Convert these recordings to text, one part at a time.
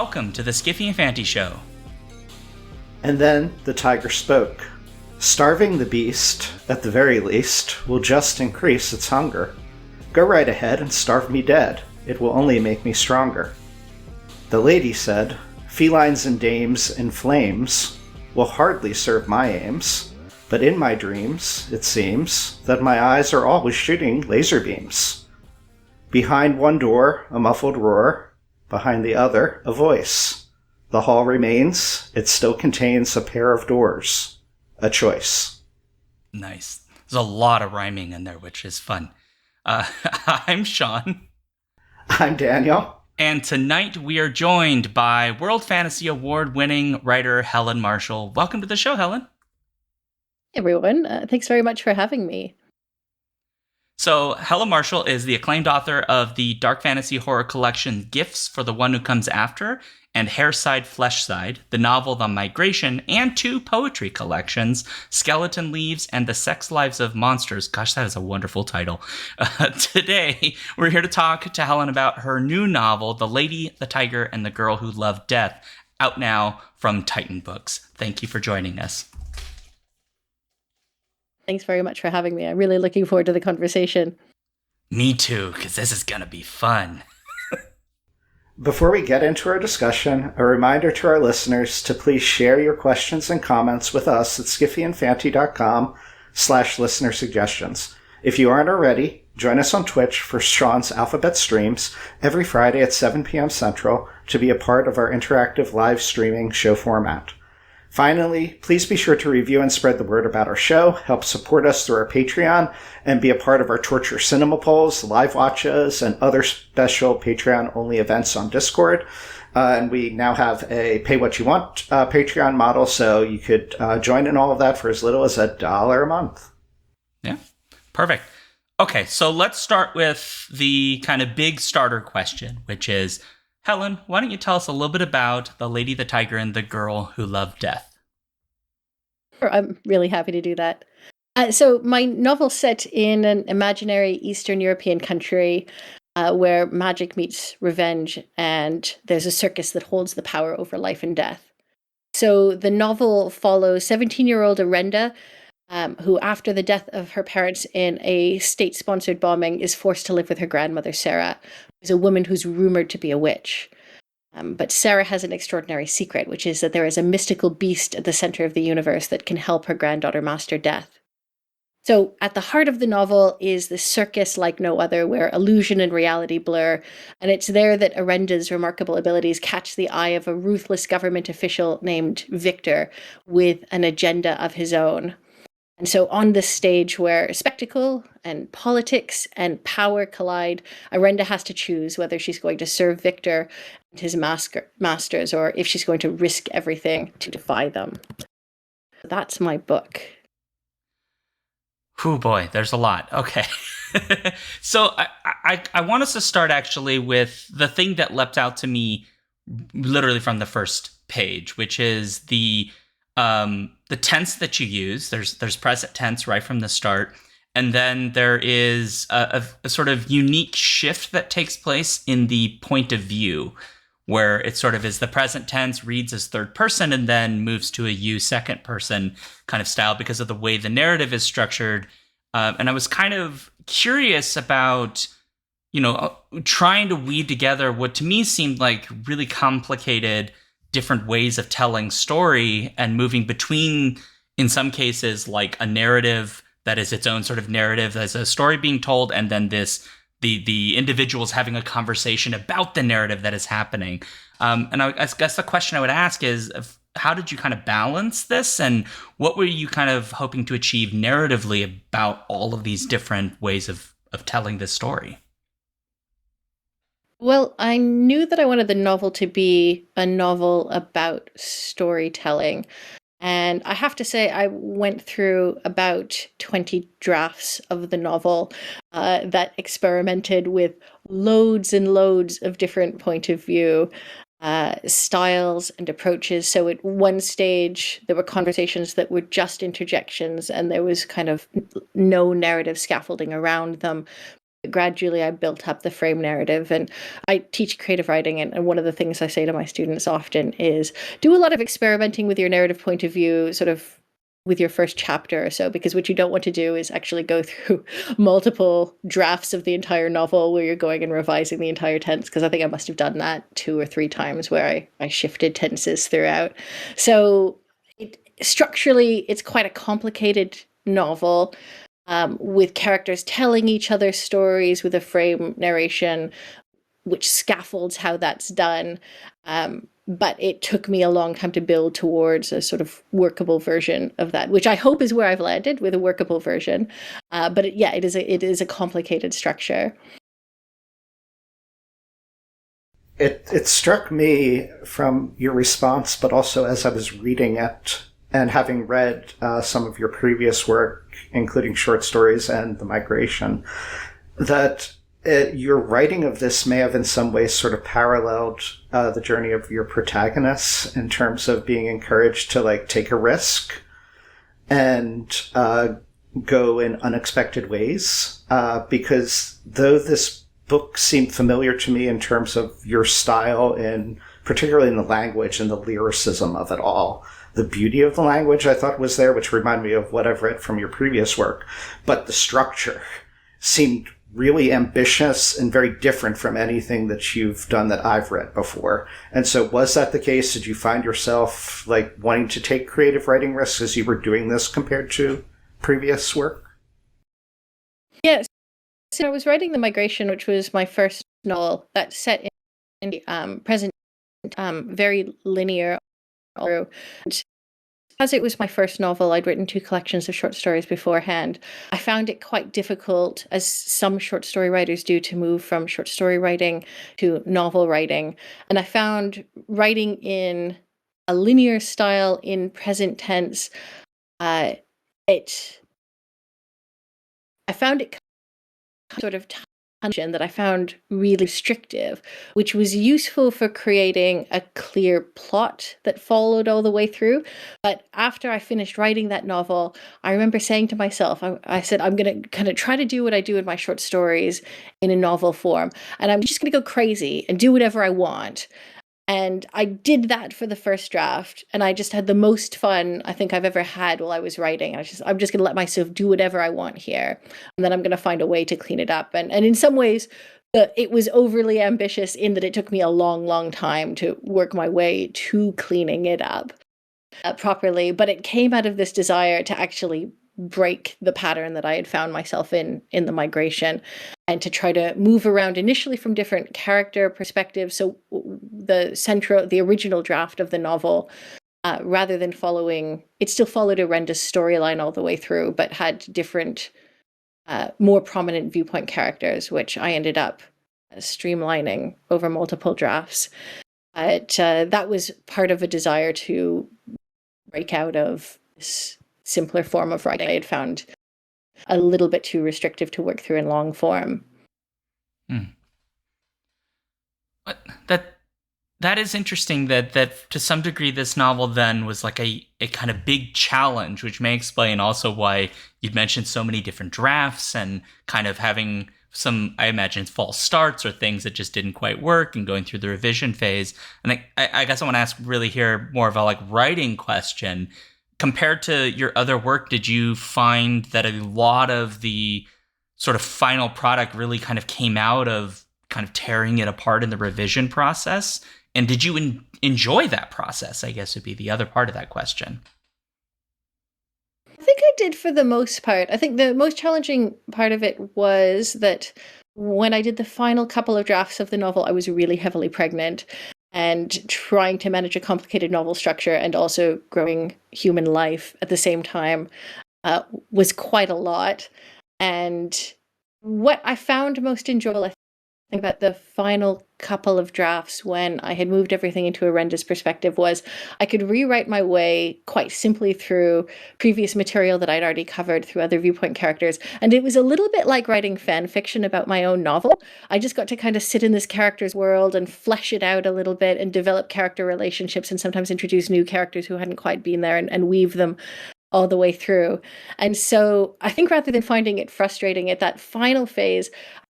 Welcome to the Skiffy and Fanty Show. And then the tiger spoke. Starving the beast, at the very least, will just increase its hunger. Go right ahead and starve me dead. It will only make me stronger. The lady said, Felines and dames in flames will hardly serve my aims, but in my dreams, it seems, that my eyes are always shooting laser beams. Behind one door, a muffled roar. Behind the other, a voice. The hall remains. It still contains a pair of doors. A choice. Nice. There's a lot of rhyming in there, which is fun. I'm Shaun. I'm Daniel. And tonight we are joined by World Fantasy Award-winning writer Helen Marshall. Welcome to the show, Helen. Hey everyone. Thanks very much for having me. So, Helen Marshall is the acclaimed author of the dark fantasy horror collection Gifts for the One Who Comes After and Hairside, Fleshside, the novel The Migration, and 2 poetry collections, Skeleton Leaves and The Sex Lives of Monsters. Gosh, that is a wonderful title. Today, we're here to talk to Helen about her new novel, The Lady, the Tiger, and the Girl Who Loved Death, out now from Titan Books. Thank you for joining us. Thanks very much for having me. I'm really looking forward to the conversation. Me too, because this is going to be fun. Before we get into our discussion, a reminder to our listeners to please share your questions and comments with us at skiffyandfanty.com/listener suggestions. If you aren't already, join us on Twitch for Shaun's Alphabet streams every Friday at 7 p.m. Central to be a part of our interactive live streaming show format. Finally, please be sure to review and spread the word about our show, help support us through our Patreon, and be a part of our Torture Cinema polls, live watches, and other special Patreon-only events on Discord. And we now have a pay-what-you-want Patreon model, so you could join in all of that for as little as $1 a month. Yeah, perfect. Okay, so let's start with the kind of big starter question, which is, Helen, why don't you tell us a little bit about The Lady, the Tiger, and the Girl Who Loved Death? Sure, I'm really happy to do that. So my novel's set in an imaginary Eastern European country where magic meets revenge, and there's a circus that holds the power over life and death. So the novel follows 17-year-old Arenda, who, after the death of her parents in a state-sponsored bombing, is forced to live with her grandmother, Sarah, who's a woman who's rumored to be a witch. But Sarah has an extraordinary secret, which is that there is a mystical beast at the center of the universe that can help her granddaughter master death. So at the heart of the novel is this circus like no other, where illusion and reality blur, and it's there that Arenda's remarkable abilities catch the eye of a ruthless government official named Victor with an agenda of his own. And so on this stage where spectacle and politics and power collide, Arenda has to choose whether she's going to serve Victor and his masters, or if she's going to risk everything to defy them. That's my book. Oh boy, there's a lot. Okay. So I want us to start actually with the thing that leapt out to me literally from the first page, which is the tense that you use. There's present tense right from the start. And then there is a sort of unique shift that takes place in the point of view, where it sort of is the present tense reads as third person and then moves to a you second person kind of style because of the way the narrative is structured. And I was kind of curious about, trying to weave together what to me seemed like really complicated different ways of telling story and moving between, in some cases, like a narrative that is its own sort of narrative as a story being told, and then the individuals having a conversation about the narrative that is happening. And I guess the question I would ask is, how did you kind of balance this, and what were you kind of hoping to achieve narratively about all of these different ways of telling this story? Well, I knew that I wanted the novel to be a novel about storytelling. And I have to say, I went through about 20 drafts of the novel that experimented with loads and loads of different point of view styles and approaches. So at one stage, there were conversations that were just interjections, and there was kind of no narrative scaffolding around them. gradually I built up the frame narrative. And I teach creative writing, and one of the things I say to my students often is do a lot of experimenting with your narrative point of view, sort of with your first chapter or so, because what you don't want to do is actually go through multiple drafts of the entire novel where you're going and revising the entire tense, because I think I must have done that 2 or 3 times where I shifted tenses throughout. So structurally, it's quite a complicated novel, with characters telling each other stories with a frame narration, which scaffolds how that's done. But it took me a long time to build towards a sort of workable version of that, which I hope is where I've landed with a workable version. But it is a complicated structure. It struck me from your response, but also as I was reading it and having read some of your previous work, including short stories and The Migration, that your writing of this may have in some ways sort of paralleled the journey of your protagonists in terms of being encouraged to take a risk and go in unexpected ways. Because though this book seemed familiar to me in terms of your style, and particularly in the language and the lyricism of it all, the beauty of the language I thought was there, which reminded me of what I've read from your previous work, but the structure seemed really ambitious and very different from anything that you've done that I've read before. And so was that the case? Did you find yourself wanting to take creative writing risks as you were doing this compared to previous work? Yes. So I was writing The Migration, which was my first novel that's set in the present, very linear. And as it was my first novel, I'd written 2 collections of short stories beforehand. I found it quite difficult, as some short story writers do, to move from short story writing to novel writing. And I found writing in a linear style in present tense, I found it sort of tangent that I found really restrictive, which was useful for creating a clear plot that followed all the way through. But after I finished writing that novel, I remember saying to myself, I said, I'm going to kind of try to do what I do in my short stories in a novel form. And I'm just going to go crazy and do whatever I want. And I did that for the first draft, and I just had the most fun I think I've ever had while I was writing. I'm just going to let myself do whatever I want here, and then I'm going to find a way to clean it up. And in some ways, it was overly ambitious in that it took me a long, long time to work my way to cleaning it up properly. But it came out of this desire to actually break the pattern that I had found myself in The Migration, and to try to move around initially from different character perspectives. So the original draft of the novel, rather than following, it still followed a Renda's storyline all the way through, but had different, more prominent viewpoint characters, which I ended up streamlining over multiple drafts. That was part of a desire to break out of this simpler form of writing I had found a little bit too restrictive to work through in long form. But that is interesting that to some degree this novel then was like a kind of big challenge, which may explain also why you'd mentioned so many different drafts and kind of having some, I imagine, false starts or things that just didn't quite work and going through the revision phase. And I guess I want to ask really here more of a writing question. Compared to your other work, did you find that a lot of the sort of final product really kind of came out of kind of tearing it apart in the revision process? And did you enjoy that process, I guess would be the other part of that question. I think I did for the most part. I think the most challenging part of it was that when I did the final couple of drafts of the novel, I was really heavily pregnant. And trying to manage a complicated novel structure and also growing human life at the same time was quite a lot. And what I found most enjoyable, I think, about the final couple of drafts when I had moved everything into a Renda's perspective was I could rewrite my way quite simply through previous material that I'd already covered through other viewpoint characters. And it was a little bit like writing fan fiction about my own novel. I just got to kind of sit in this character's world and flesh it out a little bit and develop character relationships and sometimes introduce new characters who hadn't quite been there and weave them all the way through. And so I think rather than finding it frustrating at that final phase,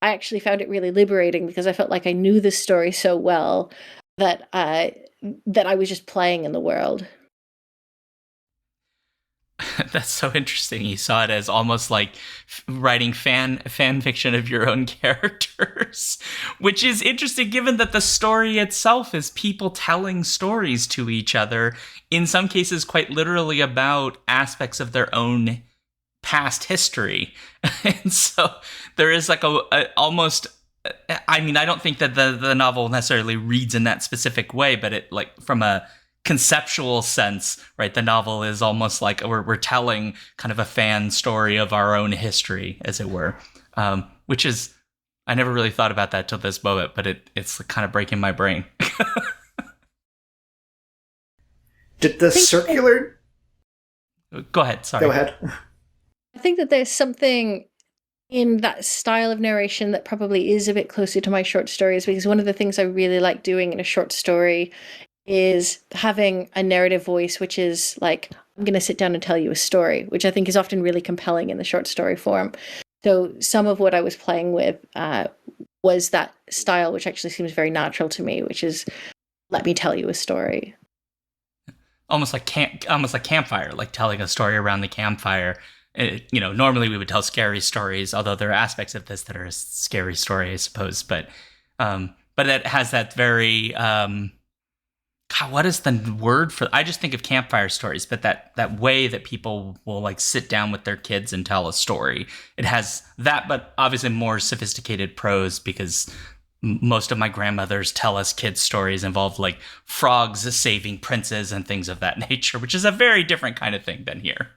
I actually found it really liberating because I felt like I knew the story so well that that I was just playing in the world. That's so interesting. You saw it as almost like writing fan fiction of your own characters, which is interesting given that the story itself is people telling stories to each other, in some cases quite literally about aspects of their own past history. And so there is like a almost, I mean, I don't think that the novel necessarily reads in that specific way, but it, like, from a conceptual sense, right, the novel is almost like we're telling kind of a fan story of our own history, as it were, which is, I never really thought about that till this moment, but it's kind of breaking my brain. Did the circular... Go ahead, sorry. Go ahead. I think that there's something in that style of narration that probably is a bit closer to my short stories, because one of the things I really like doing in a short story is having a narrative voice, which is like, I'm going to sit down and tell you a story, which I think is often really compelling in the short story form. So some of what I was playing with was that style, which actually seems very natural to me, which is, let me tell you a story. Almost like campfire, like telling a story around the campfire. Normally we would tell scary stories, although there are aspects of this that are a scary story, I suppose. But it has that very... God, what is the word for? I just think of campfire stories, but that way that people will like sit down with their kids and tell a story. It has that, but obviously more sophisticated prose, because most of my grandmothers tell us kids stories involve like frogs saving princes and things of that nature, which is a very different kind of thing than here.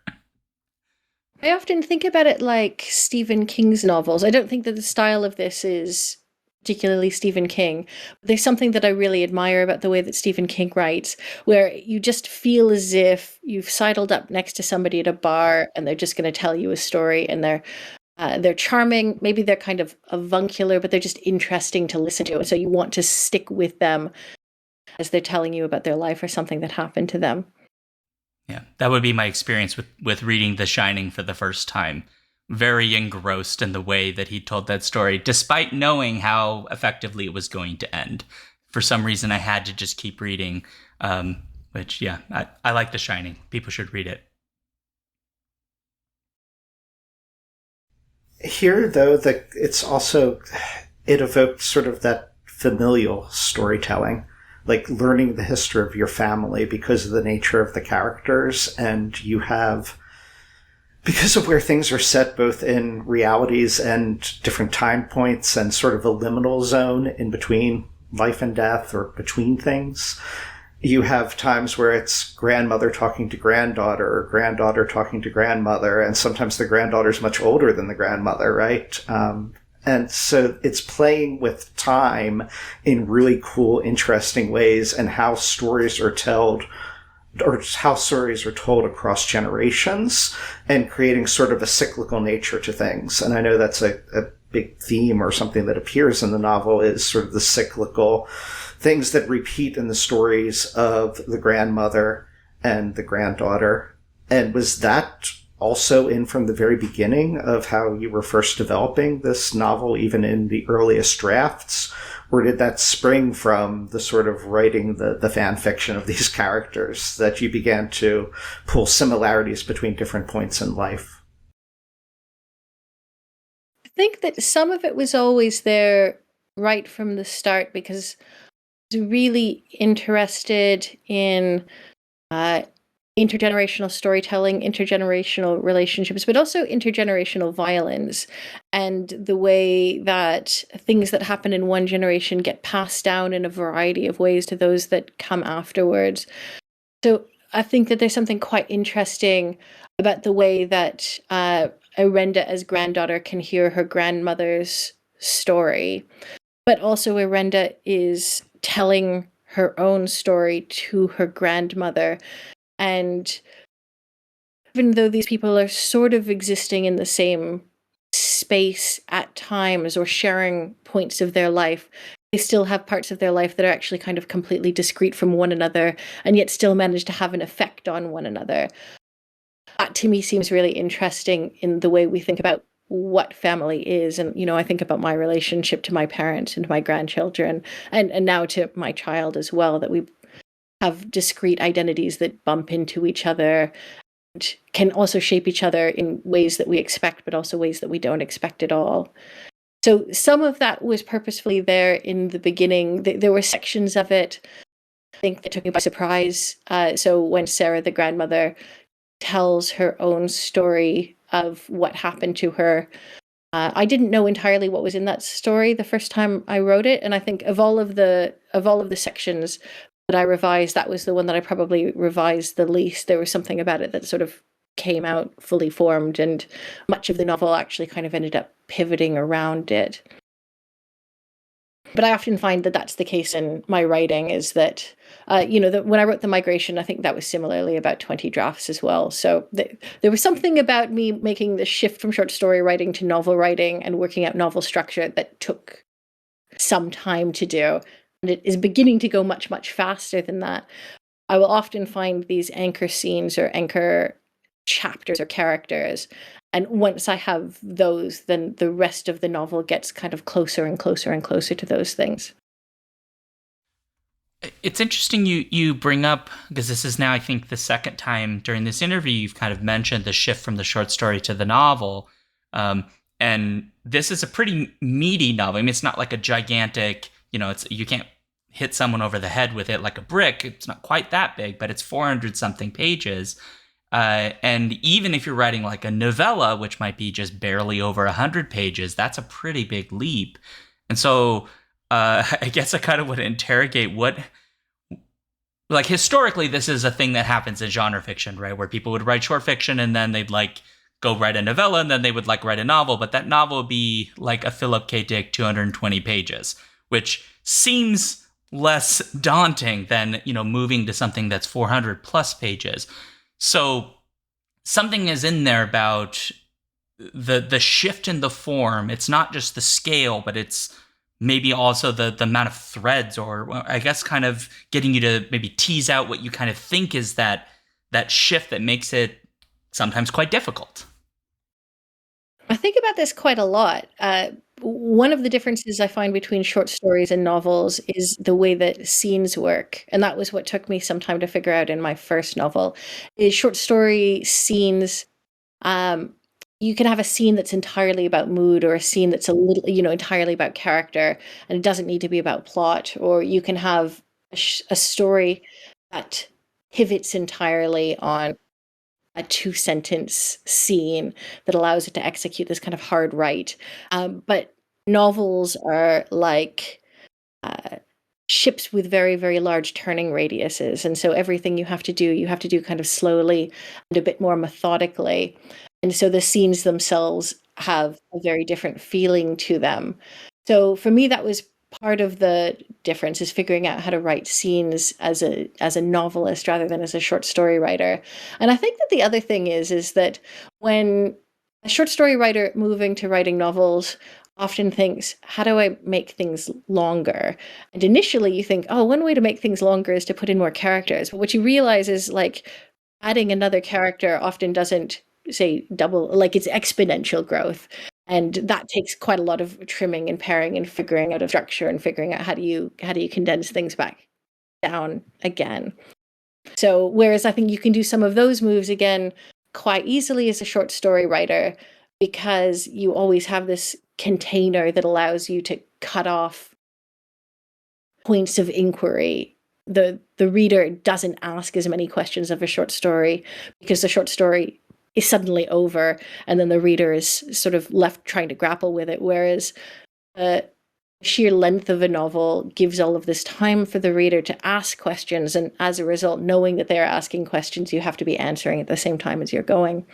I often think about it like Stephen King's novels. I don't think that the style of this is particularly Stephen King. There's something that I really admire about the way that Stephen King writes, where you just feel as if you've sidled up next to somebody at a bar and they're just going to tell you a story, and they're charming. Maybe they're kind of avuncular, but they're just interesting to listen to. So you want to stick with them as they're telling you about their life or something that happened to them. Yeah, that would be my experience with reading The Shining for the first time. Very engrossed in the way that he told that story, despite knowing how effectively it was going to end. For some reason, I had to just keep reading, which, yeah, I like The Shining. People should read it. Here, though, it evoked sort of that familial storytelling, like learning the history of your family because of the nature of the characters, and you have... Because of where things are set, both in realities and different time points and sort of a liminal zone in between life and death or between things, you have times where it's grandmother talking to granddaughter or granddaughter talking to grandmother, and sometimes the granddaughter's much older than the grandmother, right? And so it's playing with time in really cool, interesting ways, and how stories are told across generations, and creating sort of a cyclical nature to things. And I know that's a big theme, or something that appears in the novel, is sort of the cyclical things that repeat in the stories of the grandmother and the granddaughter. And was that also in from the very beginning of how you were first developing this novel, even in the earliest drafts? Or did that spring from the sort of writing the fan fiction of these characters that you began to pull similarities between different points in life? I think that some of it was always there right from the start, because I was really interested in intergenerational storytelling, intergenerational relationships, but also intergenerational violence, and the way that things that happen in one generation get passed down in a variety of ways to those that come afterwards. So I think that there's something quite interesting about the way that Irenda as granddaughter can hear her grandmother's story, but also Irenda is telling her own story to her grandmother. And even though these people are sort of existing in the same space at times, or sharing points of their life, they still have parts of their life that are actually kind of completely discrete from one another, and yet still manage to have an effect on one another. That to me seems really interesting in the way we think about what family is. And, I think about my relationship to my parents and my grandchildren, and now to my child as well, that we have discrete identities that bump into each other and can also shape each other in ways that we expect, but also ways that we don't expect at all. So some of that was purposefully there in the beginning. There were sections of it, I think, that took me by surprise. So when Sarah, the grandmother, tells her own story of what happened to her, I didn't know entirely what was in that story the first time I wrote it, and I think of all of the sections that I revised, that was the one that I probably revised the least. There was something about it that sort of came out fully formed, and much of the novel actually kind of ended up pivoting around it. But I often find that that's the case in my writing, is that, when I wrote The Migration, I think that was similarly about 20 drafts as well. So there was something about me making the shift from short story writing to novel writing and working out novel structure that took some time to do. And it is beginning to go much, much faster than that. I will often find these anchor scenes or anchor chapters or characters, and once I have those, then the rest of the novel gets kind of closer and closer and closer to those things. It's interesting you bring up, because this is now, I think, the second time during this interview you've kind of mentioned the shift from the short story to the novel. And this is a pretty meaty novel. I mean, it's not like a gigantic, you can't hit someone over the head with it like a brick. It's not quite that big, but it's 400 something pages. And even if you're writing like a novella, which might be just barely over 100 pages, that's a pretty big leap. And so I guess I kind of want to interrogate like historically, this is a thing that happens in genre fiction, right? Where people would write short fiction and then they'd like go write a novella and then they would like write a novel, but that novel would be like a Philip K. Dick 220 pages, which seems less daunting than, moving to something that's 400 plus pages. So something is in there about the shift in the form. It's not just the scale, but it's maybe also the amount of threads, or I guess kind of getting you to maybe tease out what you kind of think is that shift that makes it sometimes quite difficult. I think about this quite a lot. One of the differences I find between short stories and novels is the way that scenes work. And that was what took me some time to figure out in my first novel. Is short story scenes, you can have a scene that's entirely about mood, or a scene that's a little, entirely about character, and it doesn't need to be about plot. Or you can have a story that pivots entirely on a 2-sentence scene that allows it to execute this kind of hard right. But novels are like ships with very, very large turning radiuses. And so everything you have to do kind of slowly and a bit more methodically. And so the scenes themselves have a very different feeling to them. So for me, that was part of the difference, is figuring out how to write scenes as a novelist rather than as a short story writer. And I think that the other thing is that when a short story writer moving to writing novels often thinks, how do I make things longer? And initially you think, one way to make things longer is to put in more characters. But what you realize is, like, adding another character often doesn't, say, double, like, it's exponential growth. And that takes quite a lot of trimming and paring and figuring out a structure and figuring out how do you condense things back down again. So whereas I think you can do some of those moves again quite easily as a short story writer, because you always have this container that allows you to cut off points of inquiry. The reader doesn't ask as many questions of a short story, because the short story is suddenly over, and then the reader is sort of left trying to grapple with it. Whereas the sheer length of a novel gives all of this time for the reader to ask questions, and as a result, knowing that they're asking questions, you have to be answering at the same time as you're going.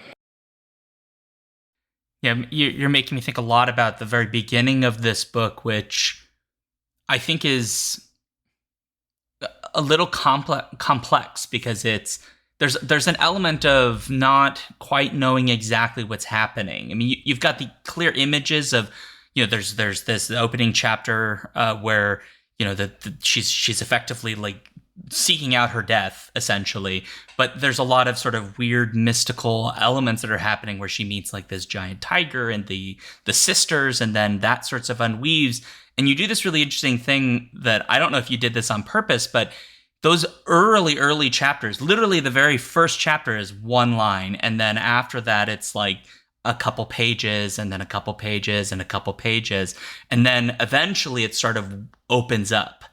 Yeah, you're making me think a lot about the very beginning of this book, which I think is a little complex because there's an element of not quite knowing exactly what's happening. I mean, you've got the clear images of, there's this opening chapter where, she's effectively like seeking out her death, essentially. But there's a lot of sort of weird mystical elements that are happening where she meets like this giant tiger and the sisters, and then that sorts of unweaves. And you do this really interesting thing that I don't know if you did this on purpose, but those early chapters, literally the very first chapter is one line. And then after that, it's like a couple pages and then a couple pages and a couple pages. And then eventually it sort of opens up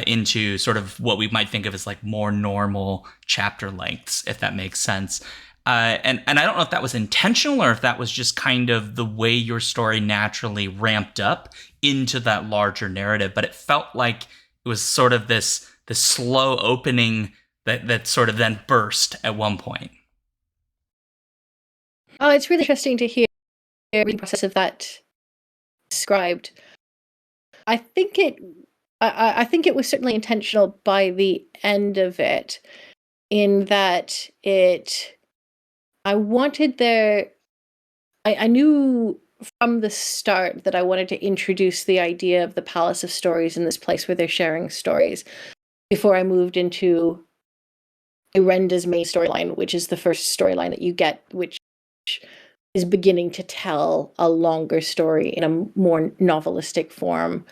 into sort of what we might think of as like more normal chapter lengths, if that makes sense. And I don't know if that was intentional or if that was just kind of the way your story naturally ramped up into that larger narrative. But it felt like it was sort of this slow opening that sort of then burst at one point. Oh, it's really interesting to hear the process of that described. I think it was certainly intentional by the end of it, in that I knew from the start that I wanted to introduce the idea of the Palace of Stories in this place where they're sharing stories before I moved into Irenda's main storyline, which is the first storyline that you get, which is beginning to tell a longer story in a more novelistic form,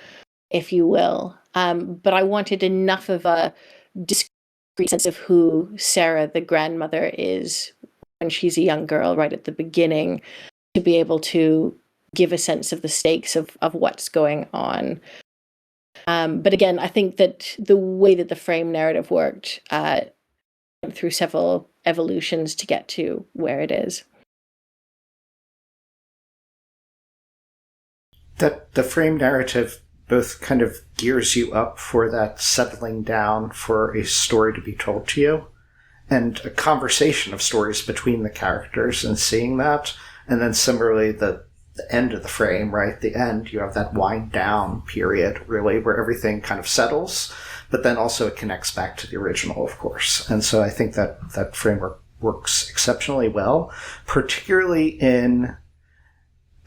if you will. But I wanted enough of a discrete sense of who Sarah, the grandmother, is when she's a young girl right at the beginning, to be able to give a sense of the stakes of what's going on. But again, I think that the way that the frame narrative worked went through several evolutions to get to where it is. That the frame narrative both kind of gears you up for that settling down for a story to be told to you, and a conversation of stories between the characters and seeing that. And then similarly, the end of the frame, right? The end, you have that wind down period, really, where everything kind of settles, but then also it connects back to the original, of course. And so I think that framework works exceptionally well, particularly in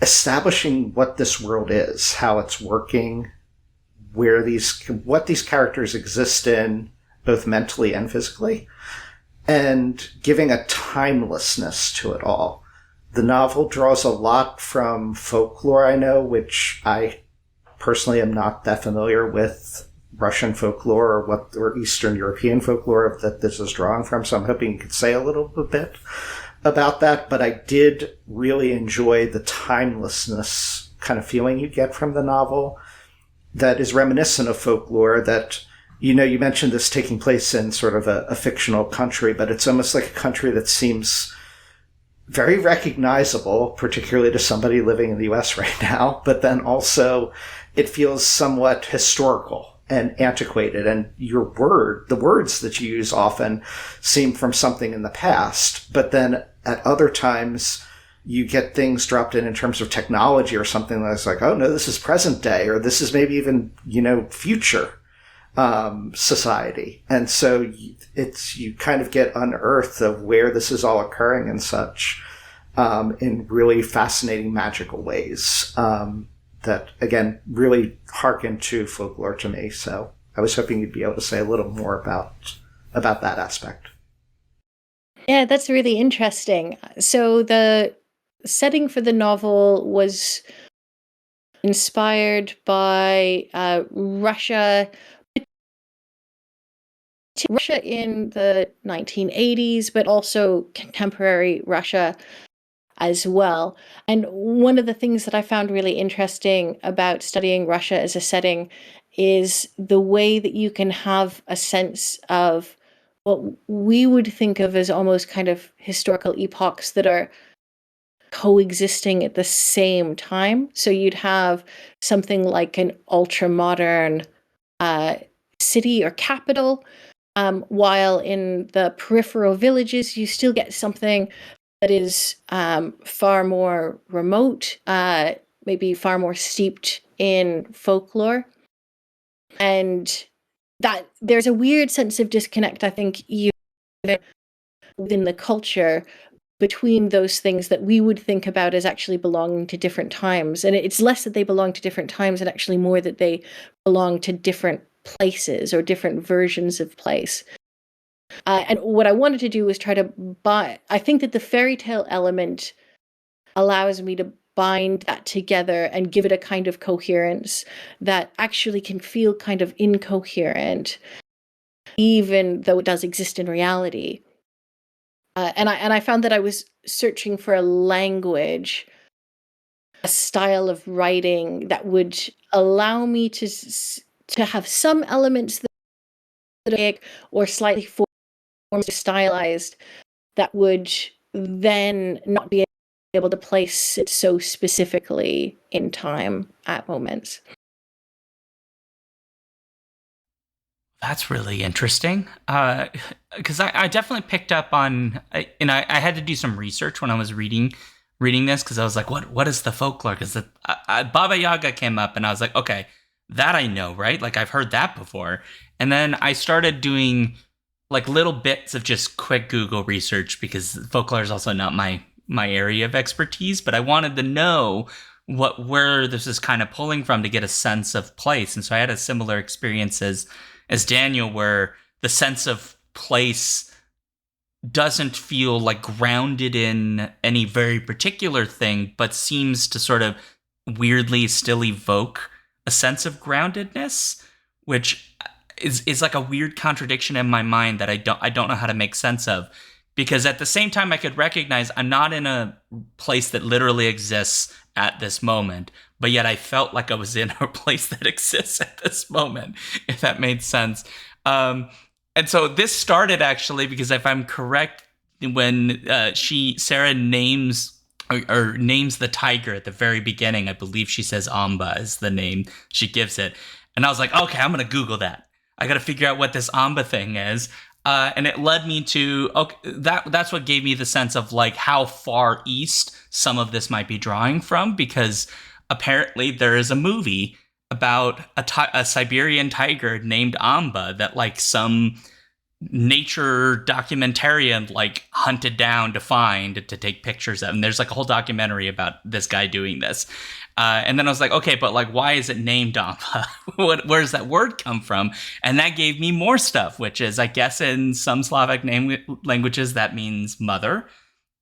establishing what this world is, how it's working, what these characters exist in, both mentally and physically, and giving a timelessness to it all. The novel draws a lot from folklore, I know, which I personally am not that familiar with Russian folklore or Eastern European folklore that this is drawing from, so I'm hoping you could say a little bit about that. But I did really enjoy the timelessness kind of feeling you get from the novel that is reminiscent of folklore that, you mentioned this taking place in sort of a fictional country, but it's almost like a country that seems very recognizable, particularly to somebody living in the US right now, but then also it feels somewhat historical and antiquated, and the words that you use often seem from something in the past, but then at other times you get things dropped in terms of technology or something that's like, oh no, this is present day, or this is maybe even, future society. And so you kind of get unearthed of where this is all occurring and such, in really fascinating, magical ways, that again really harken to folklore to me. So I was hoping you'd be able to say a little more about that aspect. Yeah, that's really interesting. So the setting for the novel was inspired by Russia in the 1980s, but also contemporary Russia as well. And one of the things that I found really interesting about studying Russia as a setting is the way that you can have a sense of what we would think of as almost kind of historical epochs that are coexisting at the same time. So you'd have something like an ultra-modern city or capital, while in the peripheral villages, you still get something that is far more remote, maybe far more steeped in folklore. And that there's a weird sense of disconnect, I think, within the culture between those things that we would think about as actually belonging to different times. And it's less that they belong to different times and actually more that they belong to different places or different versions of place. And what I wanted to do was try to I think that the fairy tale element allows me to bind that together and give it a kind of coherence that actually can feel kind of incoherent, even though it does exist in reality. And I found that I was searching for a language, a style of writing that would allow me to have some elements that are or slightly stylized that would then not be able to place it so specifically in time at moments. That's really interesting. Because I definitely picked up on, and I had to do some research when I was reading this, because I was like, what is the folklore? Because Baba Yaga came up, and I was like, okay, that I know, right? Like, I've heard that before. And then I started doing like little bits of just quick Google research, because folklore is also not my area of expertise, but I wanted to know where this is kind of pulling from to get a sense of place. And so I had a similar experience as Daniel, where the sense of place doesn't feel like grounded in any very particular thing, but seems to sort of weirdly still evoke a sense of groundedness, which is like a weird contradiction in my mind that I don't know how to make sense of. Because at the same time, I could recognize I'm not in a place that literally exists at this moment, but yet I felt like I was in a place that exists at this moment, if that made sense. And so this started actually because, if I'm correct, when Sarah names or names the tiger at the very beginning, I believe she says Amba is the name she gives it. And I was like, okay, I'm going to Google that. I got to figure out what this Amba thing is. And it led me to, that's what gave me the sense of like how far east some of this might be drawing from, because apparently there is a movie about a Siberian tiger named Amba that like some nature documentarian like hunted down to find to take pictures of. And there's like a whole documentary about this guy doing this. And then I was like, okay, but like, why is it named Amba? Where does that word come from? And that gave me more stuff, which is, I guess, in some Slavic languages, that means mother.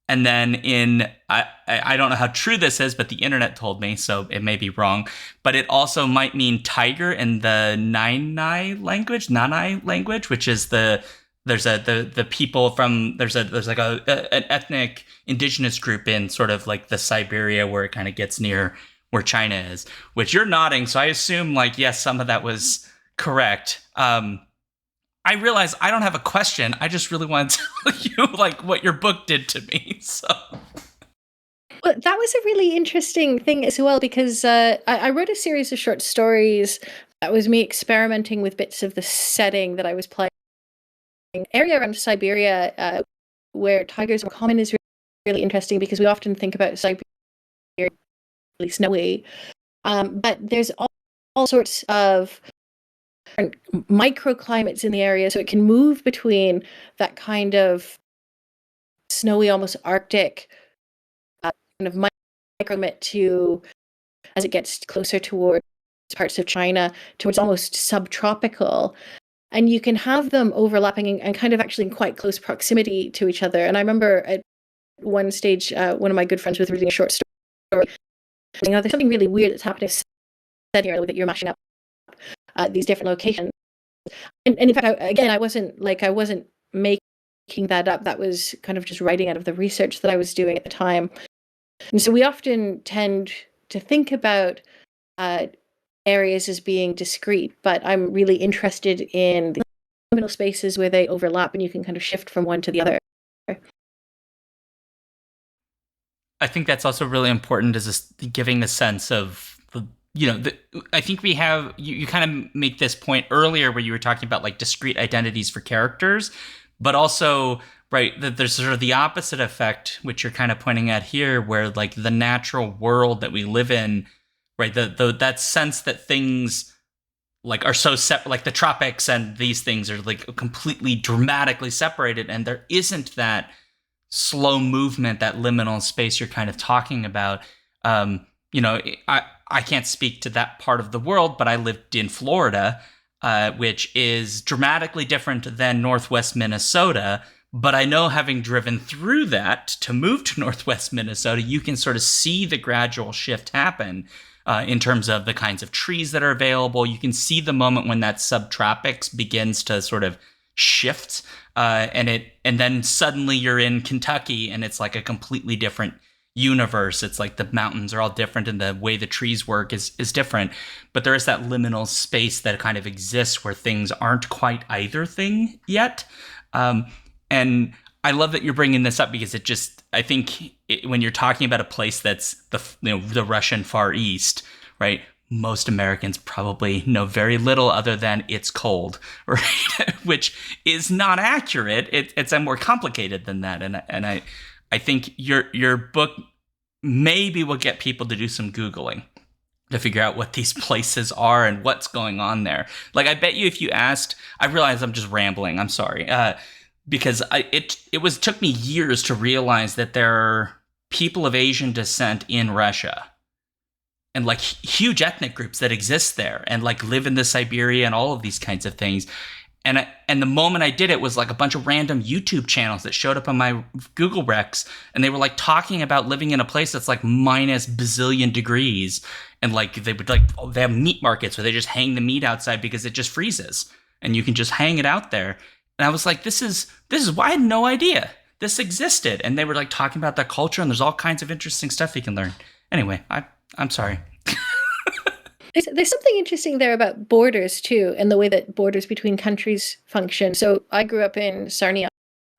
And then I don't know how true this is, but the internet told me, so it may be wrong. But it also might mean tiger in the Nanai language, which is the people from there's like an ethnic indigenous group in sort of like the Siberia where it kind of gets near where China is, which you're nodding. So I assume like, yes, some of that was correct. I realize I don't have a question. I just really want to tell you like what your book did to me. So. Well, that was a really interesting thing as well, because I wrote a series of short stories that was me experimenting with bits of the setting that I was playing. Area around Siberia where tigers are common is really interesting, because we often think about Siberia really snowy, but there's all sorts of microclimates in the area, so it can move between that kind of snowy, almost Arctic kind of microclimate to, as it gets closer towards parts of China, towards almost subtropical. And you can have them overlapping and kind of actually in quite close proximity to each other. And I remember at one stage, one of my good friends was reading a short story. You know, there's something really weird that's happening here that you're mashing up these different locations. And in fact, I wasn't making that up. That was kind of just writing out of the research that I was doing at the time. And so we often tend to think about areas as being discrete, but I'm really interested in the liminal spaces where they overlap and you can kind of shift from one to the other. I think that's also really important, is this giving a sense of, I think we have, you kind of make this point earlier where you were talking about like discrete identities for characters, but also, right, that there's sort of the opposite effect, which you're kind of pointing at here, where like the natural world that we live in, right, that sense that things like are so separate, like the tropics and these things are like completely dramatically separated, and there isn't that slow movement, that liminal space you're kind of talking about. I can't speak to that part of the world, but I lived in Florida, which is dramatically different than Northwest Minnesota. But I know, having driven through that to move to Northwest Minnesota, you can sort of see the gradual shift happen in terms of the kinds of trees that are available. You can see the moment when that subtropics begins to sort of shift, and then suddenly you're in Kentucky, and it's like a completely different universe. It's like the mountains are all different, and the way the trees work is different. But there is that liminal space that kind of exists where things aren't quite either thing yet. And I love that you're bringing this up, because I think when you're talking about a place that's the Russian Far East, right? Most Americans probably know very little other than it's cold, right? Which is not accurate. It's more complicated than that. And I think your book maybe will get people to do some Googling to figure out what these places are and what's going on there. Like, I bet you if you asked, I realize I'm just rambling, I'm sorry. Because it took me years to realize that there are people of Asian descent in Russia, and like huge ethnic groups that exist there, and like live in the Siberia and all of these kinds of things. And the moment I did it was like a bunch of random YouTube channels that showed up on my Google Recs, and they were like talking about living in a place that's like minus bazillion degrees, and like they have meat markets where they just hang the meat outside because it just freezes, and you can just hang it out there. And I was like, this is why I had no idea this existed. And they were like talking about that culture, and there's all kinds of interesting stuff you can learn. Anyway, I'm sorry. There's something interesting there about borders too, and the way that borders between countries function. So I grew up in Sarnia,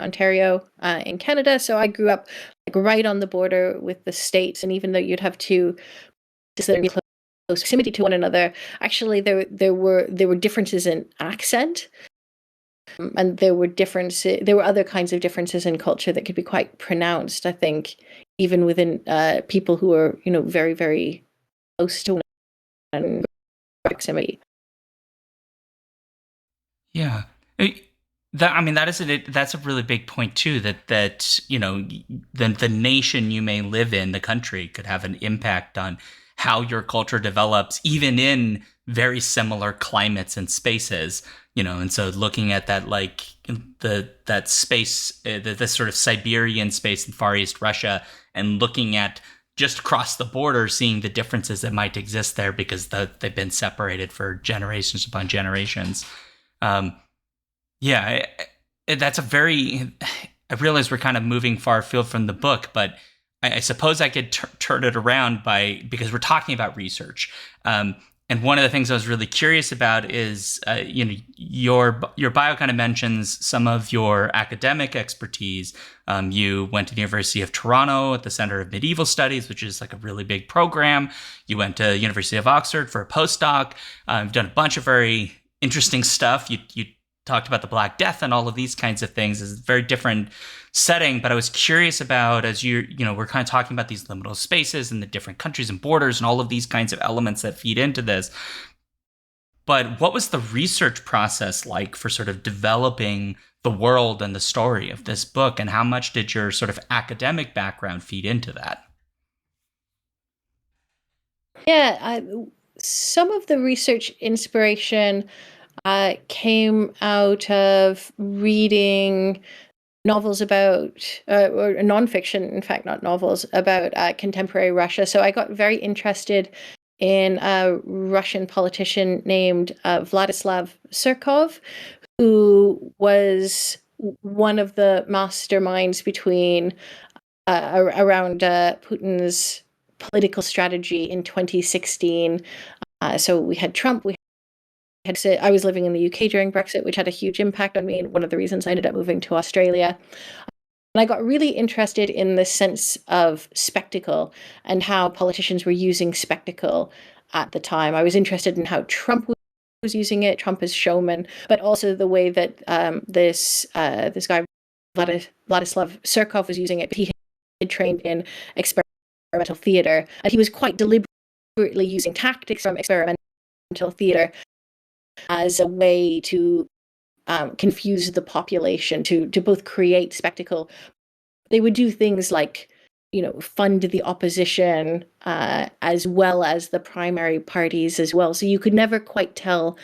Ontario, in Canada. So I grew up like right on the border with the States. And even though you'd have two that are in close proximity to one another, actually there were differences in accent. And there were other kinds of differences in culture that could be quite pronounced, I think, even within people who are, very, very close to one and proximity. Yeah. That's a really big point too, that the nation you may live in, the country, could have an impact on how your culture develops, even in very similar climates and spaces. And so looking at that, like that space, the sort of Siberian space in Far East Russia, and looking at just across the border, seeing the differences that might exist there because they've been separated for generations upon generations. That's I realize we're kind of moving far afield from the book, but I suppose I could turn it around because we're talking about research. And one of the things I was really curious about is, your bio kind of mentions some of your academic expertise. You went to the University of Toronto at the Center of Medieval Studies, which is like a really big program. You went to the University of Oxford for a postdoc. You've done a bunch of very interesting stuff. You talked about the Black Death and all of these kinds of things. It's a very different setting, but I was curious about, as we're kind of talking about these liminal spaces and the different countries and borders and all of these kinds of elements that feed into this. But what was the research process like for sort of developing the world and the story of this book, and how much did your sort of academic background feed into that? Yeah, some of the research inspiration came out of reading novels about, or nonfiction, in fact, not novels, about contemporary Russia. So I got very interested in a Russian politician named Vladislav Surkov, who was one of the masterminds around Putin's political strategy in 2016. So we had Trump, I was living in the UK during Brexit, which had a huge impact on me, and one of the reasons I ended up moving to Australia. And I got really interested in the sense of spectacle and how politicians were using spectacle at the time. I was interested in how Trump was using it, Trump as showman, but also the way that this guy, Vladislav Surkov, was using it. He had trained in experimental theater, and he was quite deliberately using tactics from experimental theater as a way to confuse the population, to both create spectacle. They would do things like, fund the opposition as well as the primary parties as well. So you could never quite tell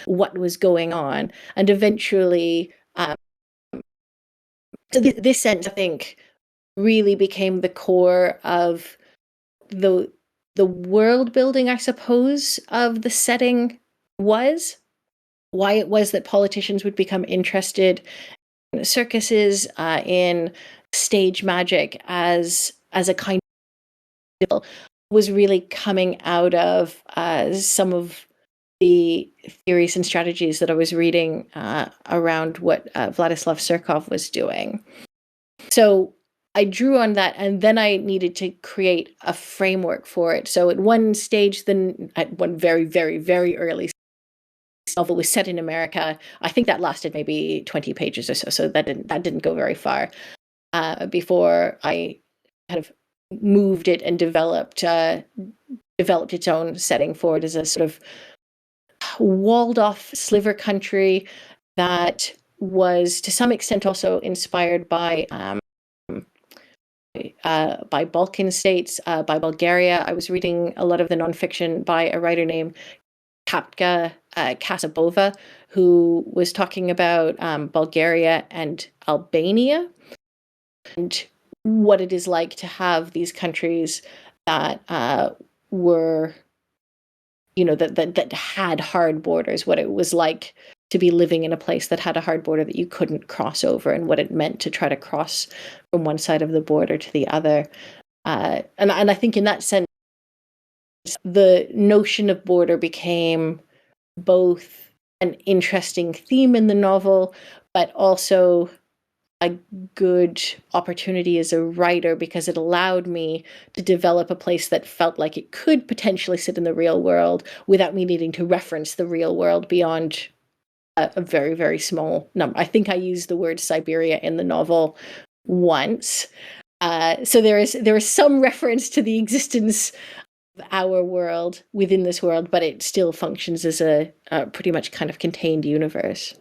what was going on. And eventually, this sense, I think, really became the core of the world building, I suppose, of the setting was. Why it was that politicians would become interested in circuses, in stage magic as a kind of, was really coming out of some of the theories and strategies that I was reading around what Vladislav Surkov was doing. So I drew on that, and then I needed to create a framework for it. So at one stage, then at one very, very, very early novel was set in America. I think that lasted maybe 20 pages or so. So that didn't go very far before I kind of moved it and developed its own setting for it as a sort of walled off sliver country that was to some extent also inspired by Balkan states, by Bulgaria. I was reading a lot of the nonfiction by a writer named Katka Kasabova, who was talking about Bulgaria and Albania and what it is like to have these countries that were, that had hard borders, what it was like to be living in a place that had a hard border that you couldn't cross over, and what it meant to try to cross from one side of the border to the other. And I think in that sense, the notion of border became both an interesting theme in the novel, but also a good opportunity as a writer, because it allowed me to develop a place that felt like it could potentially sit in the real world without me needing to reference the real world beyond a very, very small number. I think I used the word Siberia in the novel once. So there is some reference to the existence of our world within this world, but it still functions as a pretty much kind of contained universe.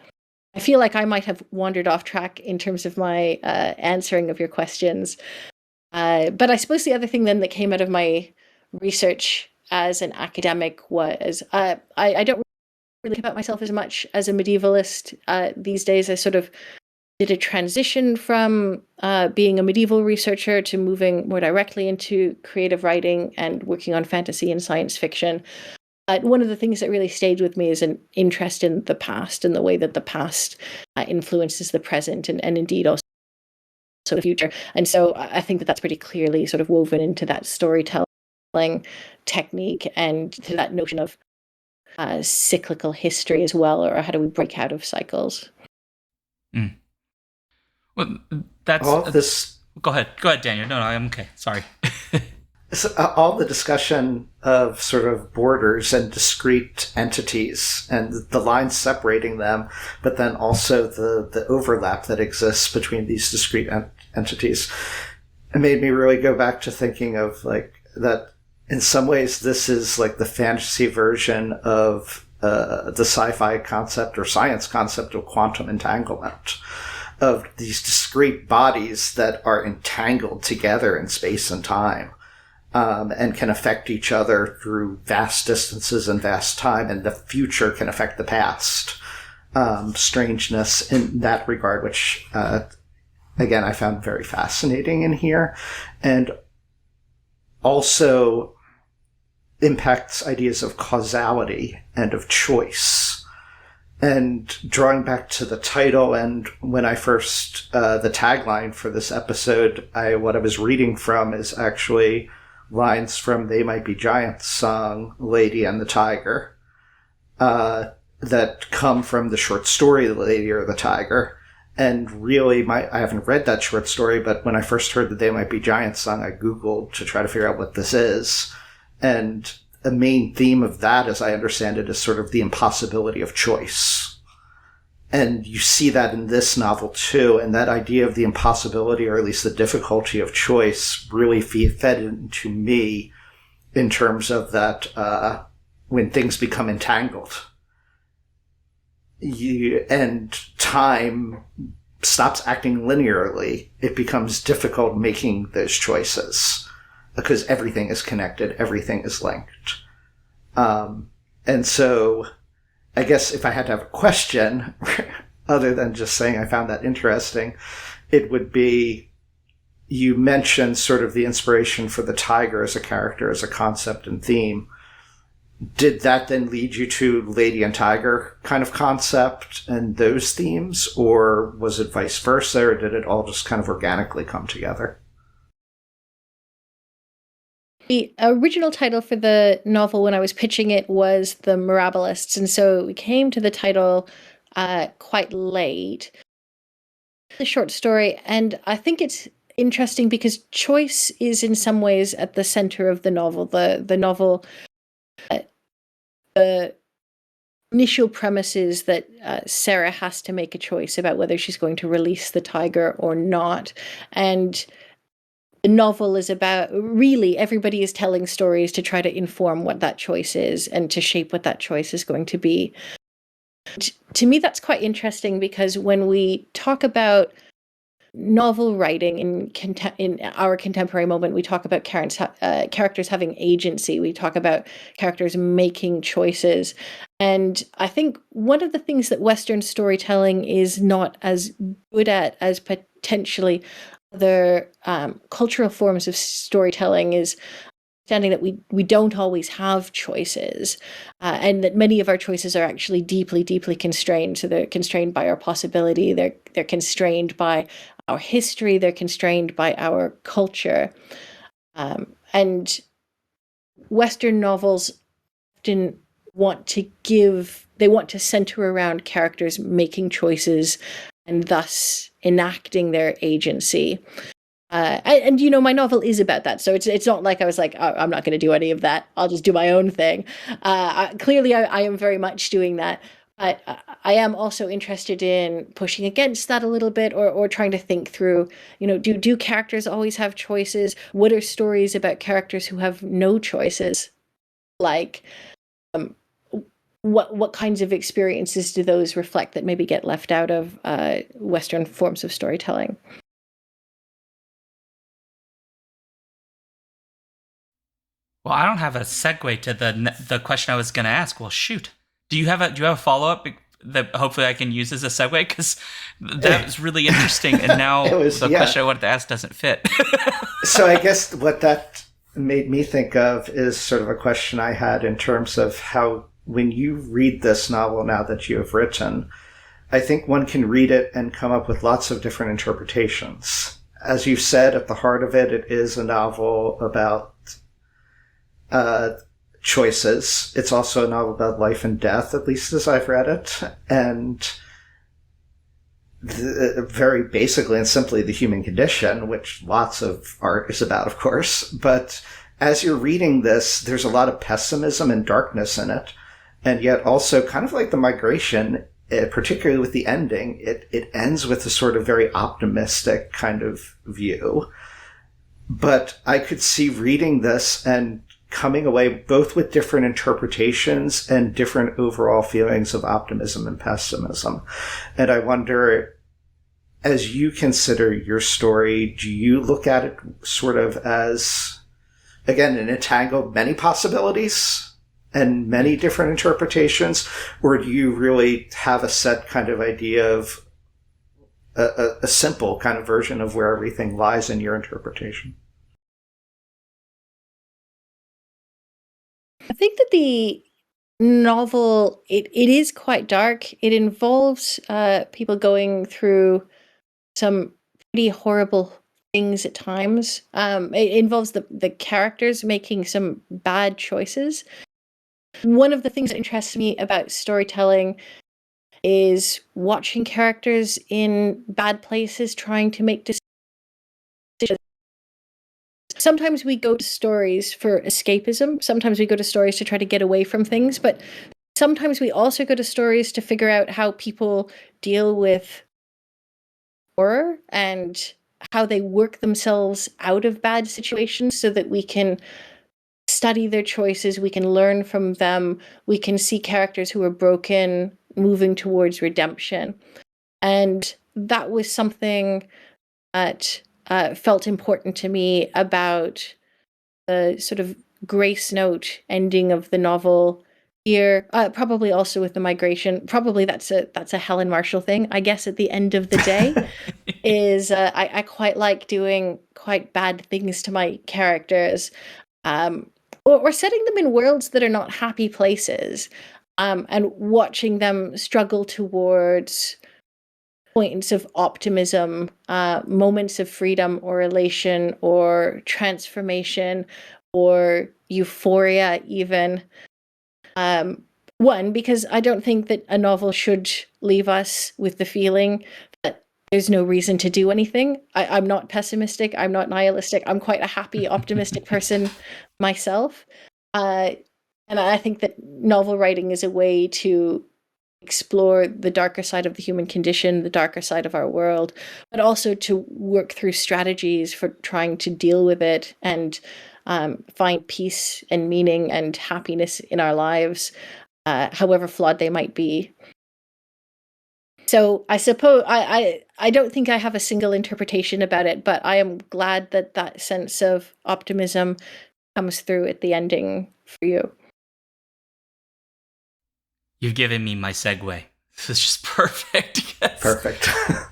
I feel like I might have wandered off track in terms of my answering of your questions. But I suppose the other thing then that came out of my research as an academic was I don't really think about myself as much as a medievalist these days. I sort of did a transition from being a medieval researcher to moving more directly into creative writing and working on fantasy and science fiction. One of the things that really stayed with me is an interest in the past and the way that the past influences the present and indeed also the future. And so I think that that's pretty clearly sort of woven into that storytelling technique and to that notion of cyclical history as well, or how do we break out of cycles? Mm. Well, that's all this. Go ahead, Daniel. No, I'm okay. Sorry. So, all the discussion of sort of borders and discrete entities and the lines separating them, but then also the overlap that exists between these discrete entities, it made me really go back to thinking of like that. In some ways, this is like the fantasy version of the sci-fi concept or science concept of quantum entanglement, of these discrete bodies that are entangled together in space and time. And can affect each other through vast distances and vast time, and the future can affect the past. Strangeness in that regard, which, again, I found very fascinating in here, and also impacts ideas of causality and of choice. And drawing back to the title, and when I first, the tagline for this episode, what I was reading from is actually lines from They Might Be Giants' song, Lady and the Tiger, that come from the short story, The Lady or the Tiger. And really, I haven't read that short story, but when I first heard the They Might Be Giants song, I Googled to try to figure out what this is. And the main theme of that, as I understand it, is sort of the impossibility of choice. And you see that in this novel too, and that idea of the impossibility, or at least the difficulty of choice, really fed into me in terms of that when things become entangled. And time stops acting linearly. It becomes difficult making those choices because everything is connected, everything is linked. And so I guess if I had to have a question, other than just saying I found that interesting, it would be, you mentioned sort of the inspiration for the tiger as a character, as a concept and theme. Did that then lead you to Lady and Tiger kind of concept and those themes, or was it vice versa, or did it all just kind of organically come together? The original title for the novel when I was pitching it was The Mirabilists, and so we came to the title quite late. The short story, and I think it's interesting because choice is in some ways at the center of the novel. The novel, the initial premise is that Sarah has to make a choice about whether she's going to release the tiger or not, and the novel is about, really, everybody is telling stories to try to inform what that choice is and to shape what that choice is going to be. To me, that's quite interesting because when we talk about novel writing in our contemporary moment, we talk about characters having agency. We talk about characters making choices. And I think one of the things that Western storytelling is not as good at as potentially other cultural forms of storytelling is understanding that we don't always have choices, and that many of our choices are actually deeply, deeply constrained. So they're constrained by our possibility, they're constrained by our history, they're constrained by our culture. And Western novels often want to center around characters making choices and thus enacting their agency. And my novel is about that, so it's not like I was like, oh, I'm not going to do any of that, I'll just do my own thing. Clearly I am very much doing that, but I am also interested in pushing against that a little bit, or trying to think through, do characters always have choices? What are stories about characters who have no choices like? What kinds of experiences do those reflect that maybe get left out of Western forms of storytelling? Well, I don't have a segue to the question I was going to ask. Well, shoot. Do you have a follow-up that hopefully I can use as a segue? Because that was really interesting, and now the question I wanted to ask doesn't fit. So I guess what that made me think of is sort of a question I had in terms of how, when you read this novel now that you have written, I think one can read it and come up with lots of different interpretations. As you said, at the heart of it, it is a novel about choices. It's also a novel about life and death, at least as I've read it, and very basically and simply the human condition, which lots of art is about, of course. But as you're reading this, there's a lot of pessimism and darkness in it, and yet also kind of like the migration, particularly with the ending, it ends with a sort of very optimistic kind of view. But I could see reading this and coming away both with different interpretations and different overall feelings of optimism and pessimism. And I wonder, as you consider your story, do you look at it sort of as, again, an entangle of many possibilities and many different interpretations, or do you really have a set kind of idea of a simple kind of version of where everything lies in your interpretation? I think that the novel, it is quite dark. It involves people going through some pretty horrible things at times. It involves the characters making some bad choices. One of the things that interests me about storytelling is watching characters in bad places trying to make decisions. Sometimes we go to stories for escapism. Sometimes we go to stories to try to get away from things. But sometimes we also go to stories to figure out how people deal with horror and how they work themselves out of bad situations so that we can study their choices, we can learn from them, we can see characters who are broken moving towards redemption. And that was something that felt important to me about the sort of grace note ending of the novel here, probably also with the migration. Probably that's a Helen Marshall thing, I guess. At the end of the day, is I quite like doing quite bad things to my characters, or setting them in worlds that are not happy places, and watching them struggle towards points of optimism, moments of freedom or elation or transformation or euphoria even. One, because I don't think that a novel should leave us with the feeling that there's no reason to do anything. I'm not pessimistic. I'm not nihilistic. I'm quite a happy, optimistic person myself. And I think that novel writing is a way to explore the darker side of the human condition, the darker side of our world, but also to work through strategies for trying to deal with it and find peace and meaning and happiness in our lives, however flawed they might be. So I suppose I don't think I have a single interpretation about it, but I am glad that that sense of optimism comes through at the ending for you. You've given me my segue. This is just perfect. Perfect.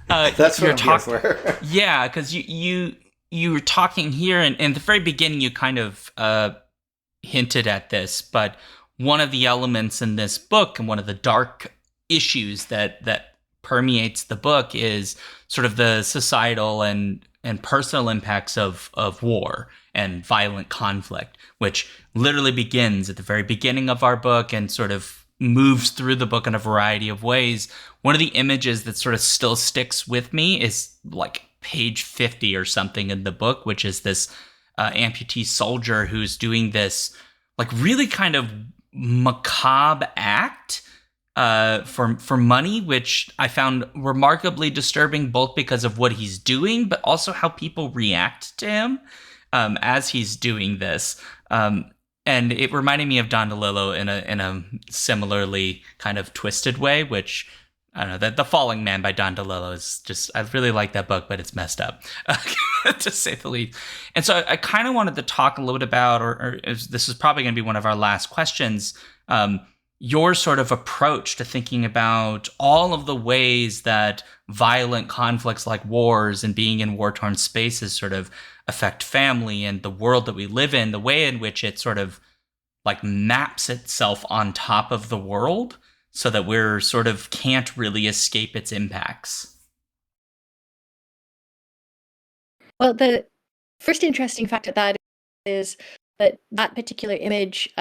That's what I'm here for. Yeah, because you were talking here, and in the very beginning, you kind of hinted at this, but one of the elements in this book and one of the dark issues that permeates the book is sort of the societal and personal impacts of war and violent conflict, which literally begins at the very beginning of our book and sort of moves through the book in a variety of ways. One of the images that sort of still sticks with me is like page 50 or something in the book, which is this amputee soldier who's doing this like really kind of macabre act for money, which I found remarkably disturbing, both because of what he's doing, but also how people react to him as he's doing this. And it reminded me of Don DeLillo in a similarly kind of twisted way, which I don't know, that The Falling Man by Don DeLillo is just, I really like that book, but it's messed up, to say the least. And so I kind of wanted to talk a little bit about, or this is probably going to be one of our last questions, your sort of approach to thinking about all of the ways that violent conflicts like wars and being in war-torn spaces sort of affect family and the world that we live in, the way in which it sort of like maps itself on top of the world so that we're sort of can't really escape its impacts. Well, the first interesting fact of that is that particular image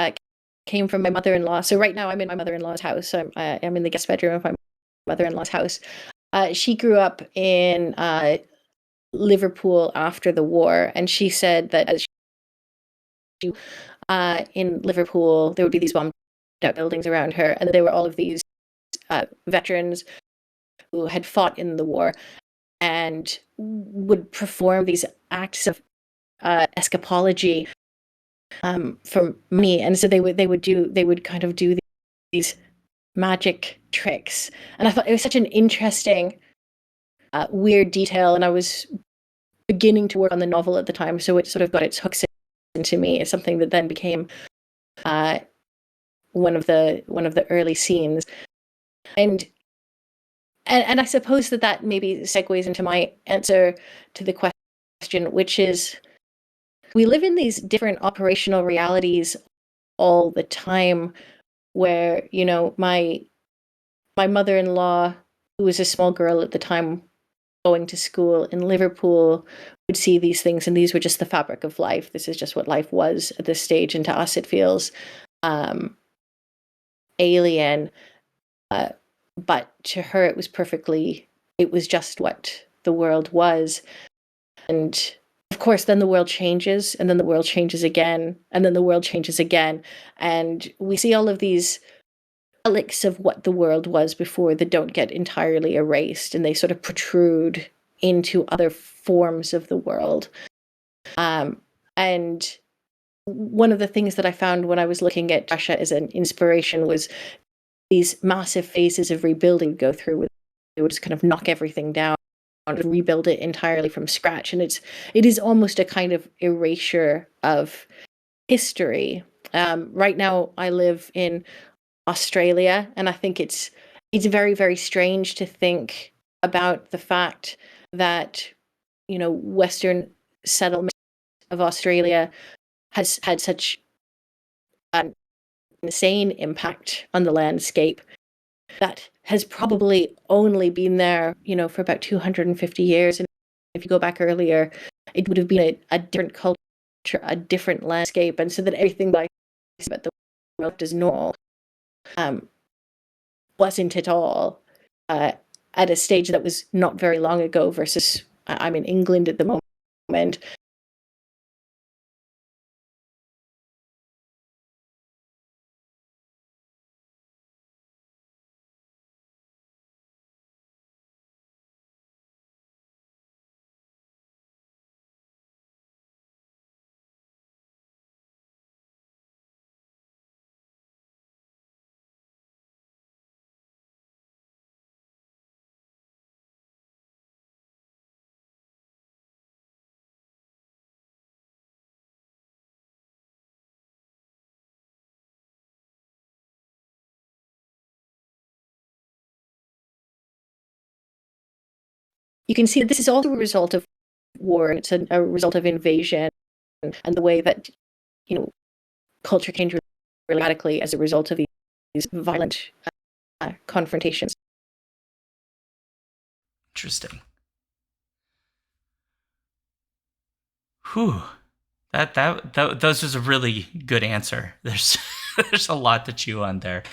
came from my mother-in-law. So right now I'm in my mother-in-law's house. I'm in the guest bedroom of my mother-in-law's house. She grew up in Liverpool after the war, and she said that as she in Liverpool, there would be these bombed out buildings around her, and there were all of these veterans who had fought in the war and would perform these acts of escapology for money. And so they would kind of do these magic tricks, and I thought it was such an interesting weird detail, and I was beginning to work on the novel at the time, so it sort of got its hooks into me. It's something that then became one of the early scenes, and I suppose that maybe segues into my answer to the question, which is we live in these different operational realities all the time, where my mother-in-law, who was a small girl at the time going to school in Liverpool, would see these things, and these were just the fabric of life. This is just what life was at this stage, and to us it feels alien, but to her it was just what the world was. And of course then the world changes, and then the world changes again, and then the world changes again, and we see all of these relics of what the world was before that don't get entirely erased, and they sort of protrude into other forms of the world. And one of the things that I found when I was looking at Russia as an inspiration was these massive phases of rebuilding go through, where they would just kind of knock everything down and rebuild it entirely from scratch. And it is almost a kind of erasure of history. Right now I live in Australia, and I think it's very, very strange to think about the fact that, Western settlement of Australia has had such an insane impact on the landscape that has probably only been there, for about 250 years. And if you go back earlier, it would have been a different culture, a different landscape. And so that everything that I say about the world is normal wasn't at all at a stage that was not very long ago versus I'm in England at the moment. You can see that this is also a result of war, and it's a result of invasion, and the way that culture changed really radically as a result of these violent confrontations. Interesting. Whew. Those was a really good answer. There's a lot to chew on there.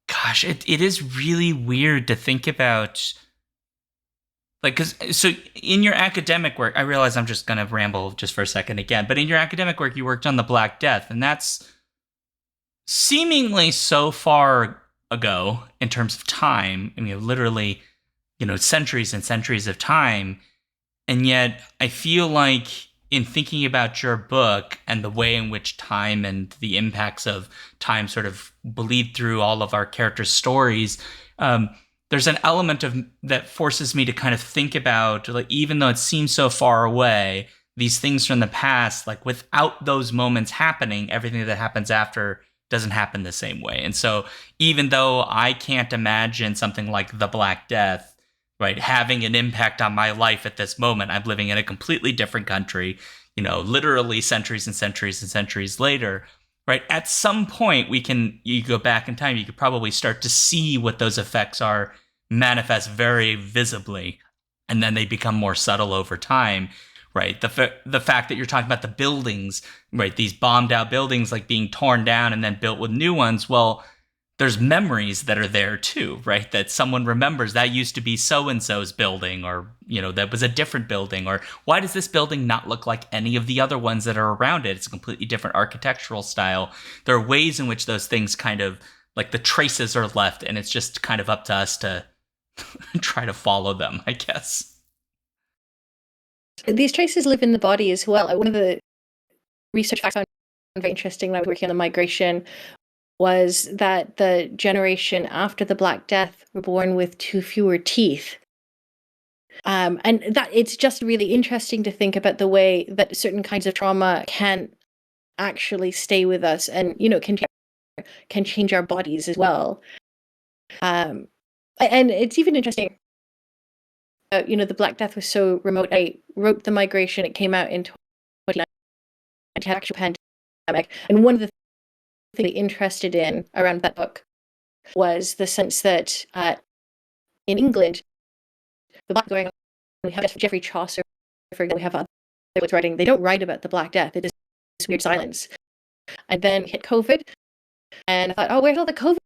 Gosh, it is really weird to think about. So in your academic work, I realize I'm just going to ramble just for a second again, but in your academic work, you worked on the Black Death, and that's seemingly so far ago in terms of time. I mean, literally, centuries and centuries of time. And yet I feel like in thinking about your book and the way in which time and the impacts of time sort of bleed through all of our characters' stories, there's an element of that forces me to kind of think about, like, even though it seems so far away, these things from the past, like without those moments happening, everything that happens after doesn't happen the same way. And so even though I can't imagine something like the Black Death, right, having an impact on my life at this moment, I'm living in a completely different country, literally centuries and centuries and centuries later, right? At some point, you go back in time, you could probably start to see what those effects are manifest very visibly, and then they become more subtle over time, right? The fact that you're talking about the buildings, right? These bombed out buildings like being torn down and then built with new ones. Well, there's memories that are there too, right? That someone remembers that used to be so-and-so's building, or, that was a different building, or why does this building not look like any of the other ones that are around it? It's a completely different architectural style. There are ways in which those things kind of, like, the traces are left, and it's just kind of up to us to try to follow them, I guess. These traces live in the body as well. One of the research facts I found very interesting when I was working on the migration was that the generation after the Black Death were born with 2 fewer teeth. And that it's just really interesting to think about the way that certain kinds of trauma can actually stay with us and, can change our bodies as well. And it's even interesting, the Black Death was so remote. I wrote The Migration. It came out in 2019, actual pandemic. And one of the things I'm interested in around that book was the sense that in England, the Black Death, we have Geoffrey Chaucer, for example, we have other writing. They don't write about the Black Death. It is this weird silence. And then hit COVID, and I thought, oh, where's all the COVID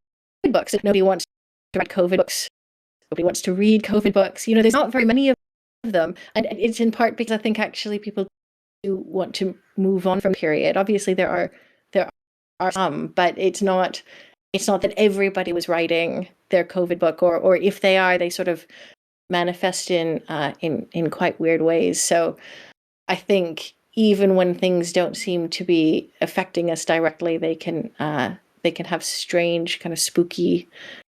books? And nobody wants to write COVID books. Nobody wants to read COVID books. There's not very many of them, and it's in part because I think actually people do want to move on from period. Obviously, there are some, but it's not that everybody was writing their COVID book, or if they are, they sort of manifest in quite weird ways. So I think even when things don't seem to be affecting us directly, they can have strange, kind of spooky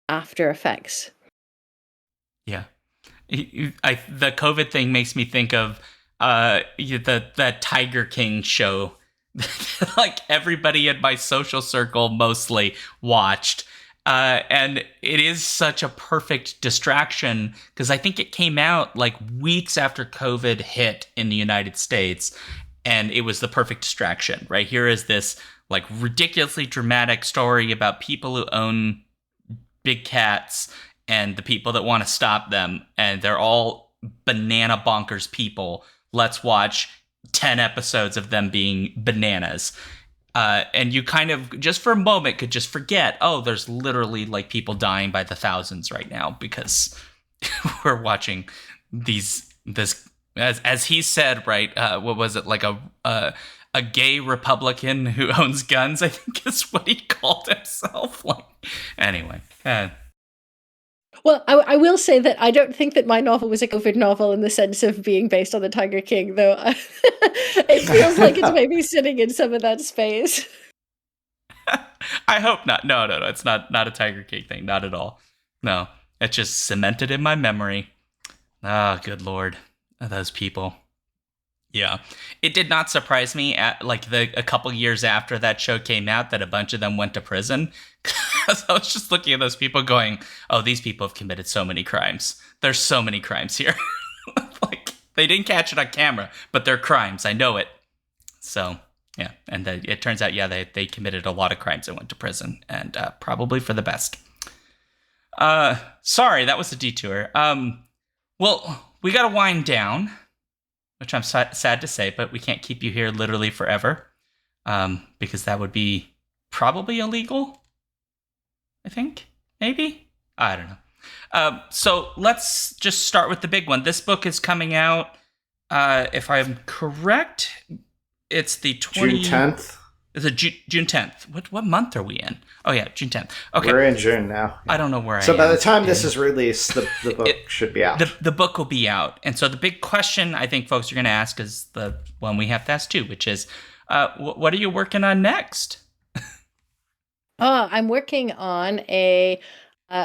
after effects. Yeah. The COVID thing makes me think of the Tiger King show like everybody in my social circle mostly watched. And it is such a perfect distraction because I think it came out like weeks after COVID hit in the United States, and it was the perfect distraction, right? Here is this like ridiculously dramatic story about people who own big cats and the people that want to stop them, and they're all banana bonkers people. Let's watch 10 episodes of them being bananas. And you kind of, just for a moment, could just forget, oh, there's literally like people dying by the thousands right now because we're watching this, as he said, right? What was it, like a gay Republican who owns guns? I think is what he called himself. Like, anyway. Well, I will say that I don't think that my novel was a COVID novel in the sense of being based on the Tiger King, though. It feels like it's maybe sitting in some of that space. I hope not. No. It's not a Tiger King thing. Not at all. No. It's just cemented in my memory. Ah, good Lord. Those people. Yeah. It did not surprise me at like a couple years after that show came out that a bunch of them went to prison. Because I was just looking at those people going, oh, these people have committed so many crimes. There's so many crimes here. Like, they didn't catch it on camera, but they're crimes. I know it. So, yeah. And it turns out, yeah, they committed a lot of crimes and went to prison. And probably for the best. Sorry, that was a detour. Well, we got to wind down, which I'm sad to say, but we can't keep you here literally forever. Because that would be probably illegal. I think, maybe? I don't know. So let's just start with the big one. This book is coming out, if I'm correct, it's the June 10th. Is it June 10th? What month are we in? Oh, yeah, June 10th. Okay. We're in June now. I don't know where I am. So by the time this is released, the book should be out. The book will be out. And so the big question I think folks are going to ask is the one we have to ask too, which is, what are you working on next? I'm working on a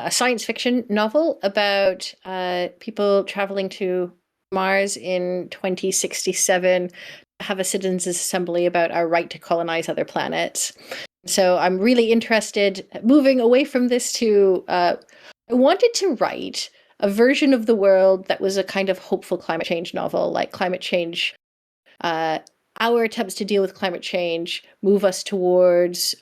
science fiction novel about people traveling to Mars in 2067 to have a citizens' assembly about our right to colonize other planets. So I'm really interested, moving away from this to, I wanted to write a version of the world that was a kind of hopeful climate change novel, like climate change, our attempts to deal with climate change move us towards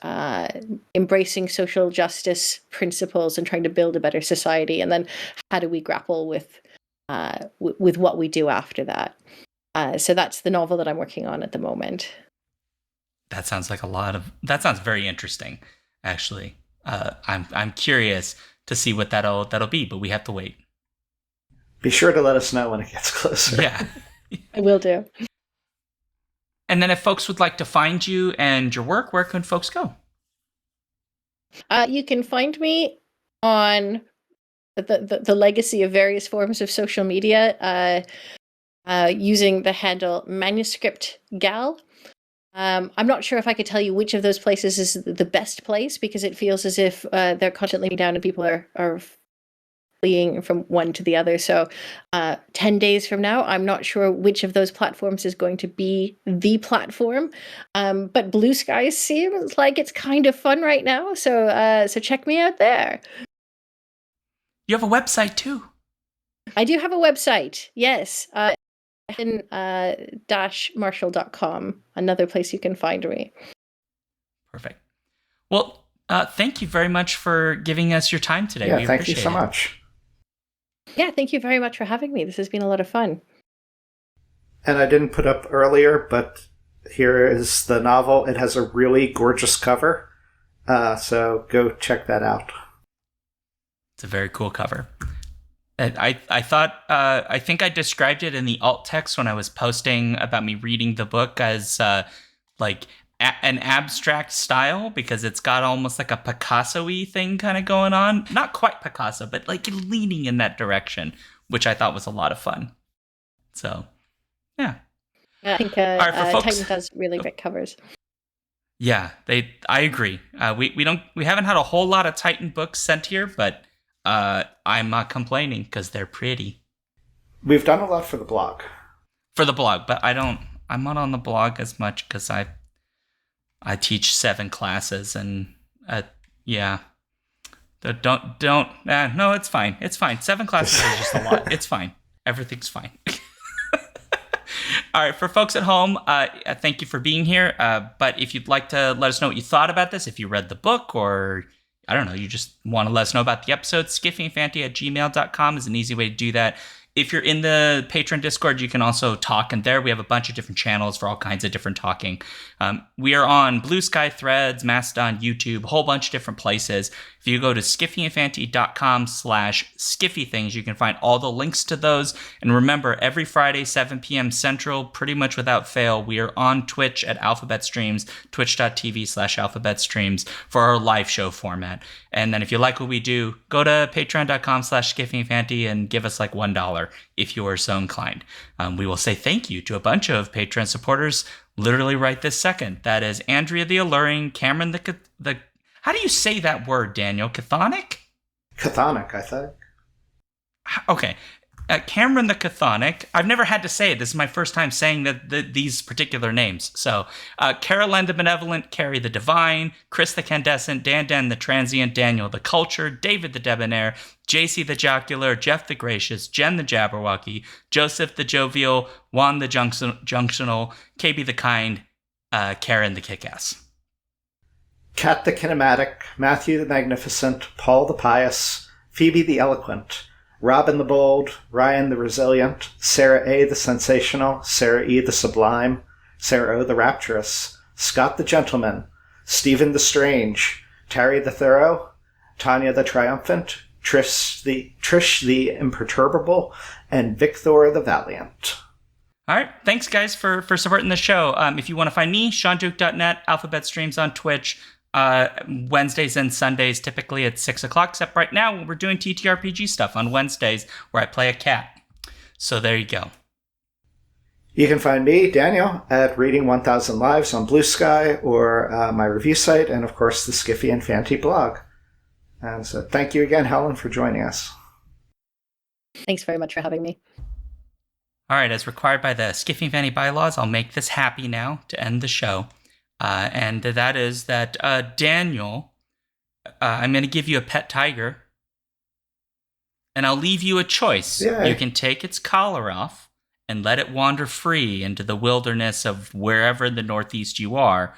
embracing social justice principles and trying to build a better society. And then how do we grapple with what we do after that? So that's the novel that I'm working on at the moment. That sounds like that sounds very interesting, actually. I'm curious to see what that'll be, but we have to wait. Be sure to let us know when it gets closer. Yeah. I will do. And then if folks would like to find you and your work, where can folks go? You can find me on the legacy of various forms of social media using the handle Manuscript Gal. I'm not sure if I could tell you which of those places is the best place because it feels as if they're constantly down and people are fleeing from one to the other. So 10 days from now, I'm not sure which of those platforms is going to be the platform. But Blue Sky seems like it's kind of fun right now. So check me out there. You have a website too. I do have a website. Yes. Marshall.com. Another place you can find me. Perfect. Well, thank you very much for giving us your time today. Yeah, thank you so much. Yeah, thank you very much for having me. This has been a lot of fun. And I didn't put up earlier, but here is the novel. It has a really gorgeous cover, so go check that out. It's a very cool cover. I think I described it in the alt text when I was posting about me reading the book as like an abstract style because it's got almost like a Picasso-y thing kind of going on. Not quite Picasso, but like leaning in that direction, which I thought was a lot of fun. So, yeah. I think Titan does really great covers. Yeah, I agree. We haven't had a whole lot of Titan books sent here, but I'm not complaining because they're pretty. We've done a lot for the blog. For the blog, but I'm not on the blog as much because I teach 7 classes, and yeah. No, it's fine. It's fine. 7 classes is just a lot. It's fine. Everything's fine. All right, for folks at home, thank you for being here. But if you'd like to let us know what you thought about this, if you read the book, or I don't know, you just want to let us know about the episode, skiffyandfanty@gmail.com is an easy way to do that. If you're in the Patreon Discord, you can also talk in there. We have a bunch of different channels for all kinds of different talking. We are on Blue Sky, Threads, Mastodon, YouTube, a whole bunch of different places. If you go to skiffyandfanty.com/skiffythings, you can find all the links to those. And remember, every Friday, 7 p.m. Central, pretty much without fail, we are on Twitch at Alphabet Streams, twitch.tv/Alphabet Streams for our live show format. And then if you like what we do, go to patreon.com/skiffyandfanty and give us like $1 if you are so inclined. We will say thank you to a bunch of Patreon supporters literally right this second. That is Andrea the Alluring, Cameron the how do you say that word, Daniel? Chthonic? Chthonic, I think. Okay. Cameron the Chthonic. I've never had to say it. This is my first time saying these particular names. So, Caroline the Benevolent, Carrie the Divine, Chris the Candescent, Dan the Transient, Daniel the Cultured, David the Debonair, JC the Jocular, Jeff the Gracious, Jen the Jabberwocky, Joseph the Jovial, Juan the Junctional, KB the Kind, Karen the Kickass. Kat the Kinematic, Matthew the Magnificent, Paul the Pious, Phoebe the Eloquent, Robin the Bold, Ryan the Resilient, Sarah A. the Sensational, Sarah E. the Sublime, Sarah O. the Rapturous, Scott the Gentleman, Stephen the Strange, Terry the Thorough, Tanya the Triumphant, Trish the Imperturbable, and Victor the Valiant. All right. Thanks, guys, for supporting the show. If you want to find me, SeanDuke.net, Alphabet Streams on Twitch, Wednesdays and Sundays, typically at 6 o'clock, except right now we're doing TTRPG stuff on Wednesdays where I play a cat. So there you go. You can find me, Daniel, at Reading 1000 Lives on Blue Sky or my review site, and of course the Skiffy and Fanty blog. And so thank you again, Helen, for joining us. Thanks very much for having me. All right, as required by the Skiffy and Fanty bylaws, I'll make this happy now to end the show. And that is that, Daniel, I'm going to give you a pet tiger, and I'll leave you a choice. Yay. You can take its collar off and let it wander free into the wilderness of wherever in the Northeast you are,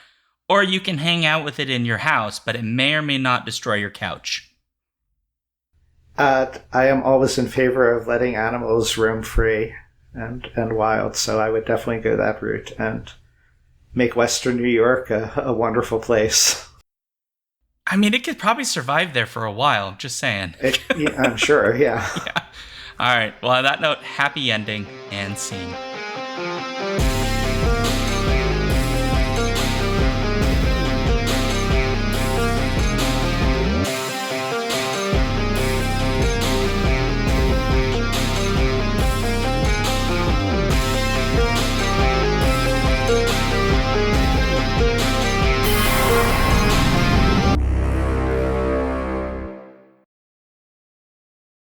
or you can hang out with it in your house, but it may or may not destroy your couch. I am always in favor of letting animals roam free and wild, so I would definitely go that route and make Western New York a wonderful place. I mean, it could probably survive there for a while, just saying. I'm sure, yeah. Yeah. All right. Well, on that note, happy ending and scene.